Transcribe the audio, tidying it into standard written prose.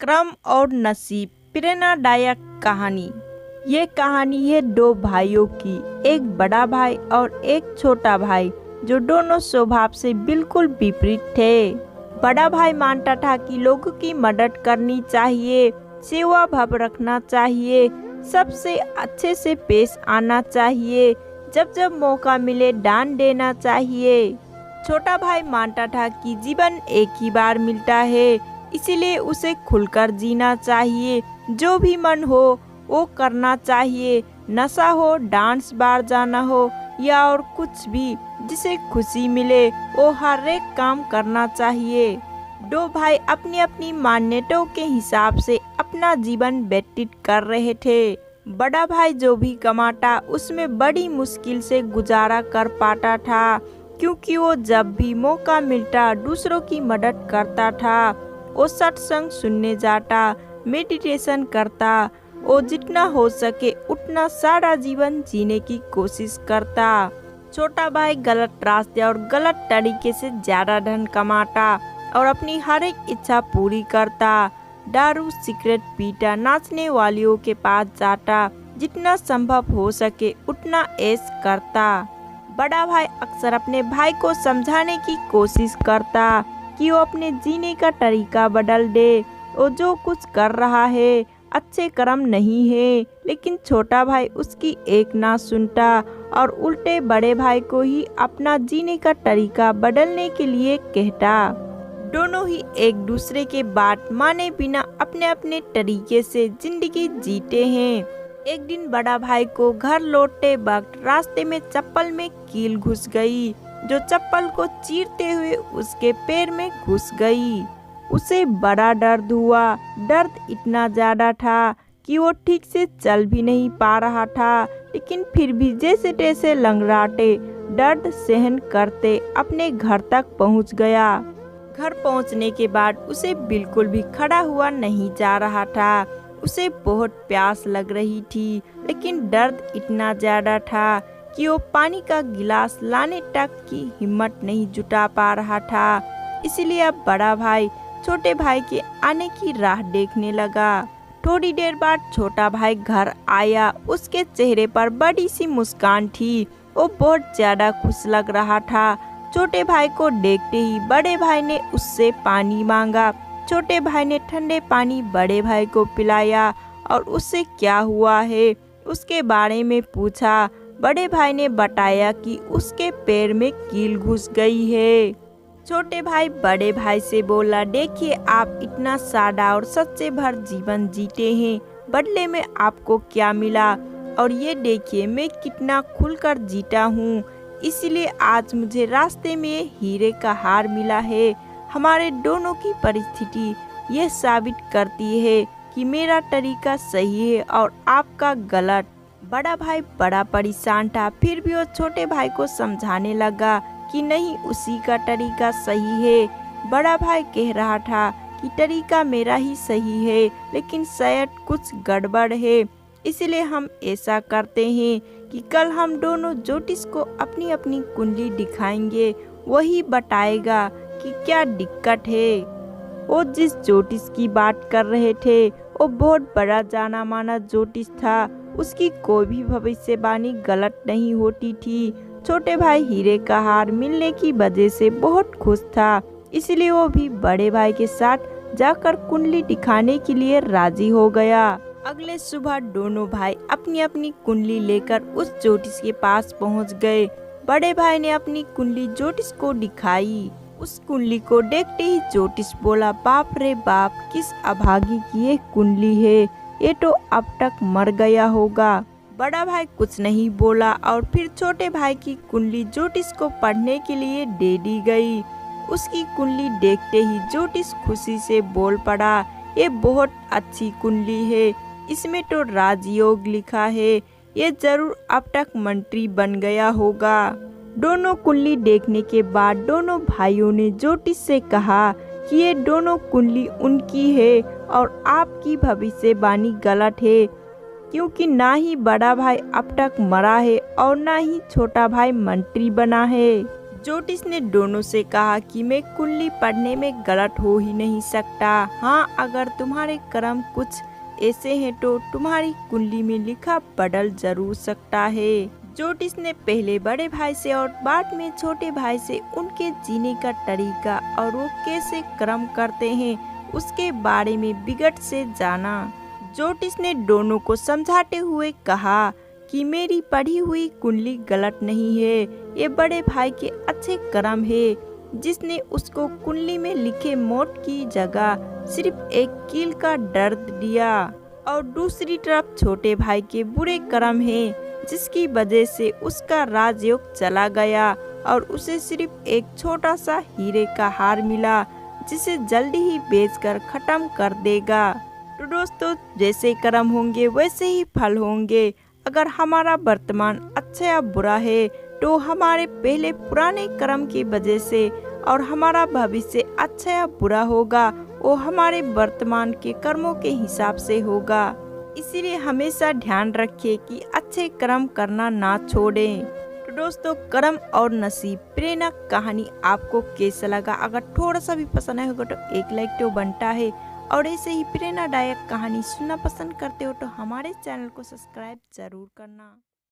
क्रम और नसीब प्रेरणादायक कहानी। ये कहानी है दो भाइयों की, एक बड़ा भाई और एक छोटा भाई, जो दोनों स्वभाव से बिल्कुल विपरीत थे। बड़ा भाई मानता था कि लोगों की मदद करनी चाहिए, सेवा भाव रखना चाहिए, सबसे अच्छे से पेश आना चाहिए, जब जब मौका मिले दान देना चाहिए। छोटा भाई मानता था कि जीवन एक ही बार मिलता है, इसीलिए उसे खुलकर जीना चाहिए, जो भी मन हो वो करना चाहिए, नशा हो, डांस बार जाना हो या और कुछ भी, जिसे खुशी मिले वो हर एक काम करना चाहिए। दो भाई अपनी अपनी मान्यताओं के हिसाब से अपना जीवन व्यतीत कर रहे थे। बड़ा भाई जो भी कमाता उसमें बड़ी मुश्किल से गुजारा कर पाता था, क्योंकि वो जब भी मौका मिलता दूसरों की मदद करता था। वो सत्संग सुनने जाता, मेडिटेशन करता, वो जितना हो सके उतना सारा जीवन जीने की कोशिश करता। छोटा भाई गलत रास्ते और गलत तरीके से ज्यादा धन कमाता और अपनी हर एक इच्छा पूरी करता। दारू सिगरेट पीता, नाचने वालियों के पास जाता, जितना संभव हो सके उतना ऐश करता। बड़ा भाई अक्सर अपने भाई को समझाने की कोशिश करता कि वो अपने जीने का तरीका बदल दे, वो जो कुछ कर रहा है अच्छे कर्म नहीं है। लेकिन छोटा भाई उसकी एक ना सुनता और उल्टे बड़े भाई को ही अपना जीने का तरीका बदलने के लिए कहता। दोनों ही एक दूसरे के बात माने बिना अपने अपने तरीके से जिंदगी जीते हैं। एक दिन बड़ा भाई को घर लौटते वक्त रास्ते में चप्पल में कील घुस गई, जो चप्पल को चीरते हुए उसके पैर में घुस गई। उसे बड़ा दर्द हुआ। दर्द इतना ज्यादा था कि वो ठीक से चल भी नहीं पा रहा था, लेकिन फिर भी जैसे तैसे लंगड़ाते दर्द सहन करते अपने घर तक पहुंच गया। घर पहुंचने के बाद उसे बिल्कुल भी खड़ा हुआ नहीं जा रहा था। उसे बहुत प्यास लग रही थी, लेकिन दर्द इतना ज्यादा था कि वो पानी का गिलास लाने तक की हिम्मत नहीं जुटा पा रहा था। इसलिए अब बड़ा भाई छोटे भाई के आने की राह देखने लगा। थोड़ी देर बाद छोटा भाई घर आया। उसके चेहरे पर बड़ी सी मुस्कान थी, वो बहुत ज्यादा खुश लग रहा था। छोटे भाई को देखते ही बड़े भाई ने उससे पानी मांगा। छोटे भाई ने ठंडे पानी बड़े भाई को पिलाया और उससे क्या हुआ है उसके बारे में पूछा। बड़े भाई ने बताया कि उसके पैर में कील घुस गई है। छोटे भाई बड़े भाई से बोला, देखिए आप इतना सादा और सच्चे भर जीवन जीते हैं, बदले में आपको क्या मिला, और ये देखिए मैं कितना खुलकर जीता हूँ। इसलिए आज मुझे रास्ते में हीरे का हार मिला है। हमारे दोनों की परिस्थिति ये साबित करती है कि मेरा तरीका सही है और आपका गलत। बड़ा भाई बड़ा परेशान था, फिर भी वो छोटे भाई को समझाने लगा कि नहीं, उसी का तरीका सही है। बड़ा भाई कह रहा था कि तरीका मेरा ही सही है, लेकिन शायद कुछ गड़बड़ है, इसलिए हम ऐसा करते हैं कि कल हम दोनों ज्योतिष को अपनी अपनी कुंडली दिखाएंगे, वही बताएगा कि क्या दिक्कत है। वो जिस ज्योतिष की बात कर रहे थे वो बहुत बड़ा जाना माना ज्योतिष था। उसकी कोई भी भविष्यवाणी गलत नहीं होती थी। छोटे भाई हीरे का हार मिलने की वजह से बहुत खुश था, इसलिए वो भी बड़े भाई के साथ जाकर कुंडली दिखाने के लिए राजी हो गया। अगले सुबह दोनों भाई अपनी अपनी कुंडली लेकर उस ज्योतिष के पास पहुंच गए। बड़े भाई ने अपनी कुंडली ज्योतिष को दिखाई। उस कुंडली को देखते ही ज्योतिष बोला, बाप रे बाप, किस अभागी की ये कुंडली है, ये तो अब तक मर गया होगा। बड़ा भाई कुछ नहीं बोला और फिर छोटे भाई की कुंडली ज्योतिष को पढ़ने के लिए दे दी गई। उसकी कुंडली देखते ही ज्योतिष खुशी से बोल पड़ा, ये बहुत अच्छी कुंडली है, इसमें तो राजयोग लिखा है, ये जरूर अब तक मंत्री बन गया होगा। दोनों कुंडली देखने के बाद दोनों भाइयों ने ज्योतिष से कहा कि ये दोनों कुंडली उनकी है और आपकी भविष्यवाणी गलत है, क्योंकि ना ही बड़ा भाई अब तक मरा है और ना ही छोटा भाई मंत्री बना है। ज्योतिष ने दोनों से कहा कि मैं कुंडली पढ़ने में गलत हो ही नहीं सकता। हाँ, अगर तुम्हारे कर्म कुछ ऐसे हैं तो तुम्हारी कुंडली में लिखा बदल जरूर सकता है। ज्योतिष ने पहले बड़े भाई से और बाद में छोटे भाई से उनके जीने का तरीका और वो कैसे कर्म करते हैं उसके बारे में विगत से जाना। ज्योतिष ने दोनों को समझाते हुए कहा कि मेरी पढ़ी हुई कुंडली गलत नहीं है, ये बड़े भाई के अच्छे कर्म है जिसने उसको कुंडली में लिखे मौत की जगह सिर्फ एक कील का दर्द दिया, और दूसरी तरफ छोटे भाई के बुरे कर्म हैं जिसकी वजह से उसका राजयोग चला गया और उसे सिर्फ एक छोटा सा हीरे का हार मिला जिसे जल्दी ही बेचकर खत्म कर देगा। तो दोस्तों, जैसे कर्म होंगे वैसे ही फल होंगे। अगर हमारा वर्तमान अच्छा या बुरा है तो हमारे पहले पुराने कर्म की वजह से, और हमारा भविष्य अच्छा या बुरा होगा वो हमारे वर्तमान के कर्मों के हिसाब से होगा। इसीलिए हमेशा ध्यान रखिए कि अच्छे कर्म करना ना छोड़ें। तो दोस्तों, कर्म और नसीब प्रेरणा कहानी आपको कैसा लगा? अगर थोड़ा सा भी पसंद आया होगा तो एक लाइक तो बनता है, और ऐसे ही प्रेरणादायक कहानी सुनना पसंद करते हो तो हमारे चैनल को सब्सक्राइब जरूर करना।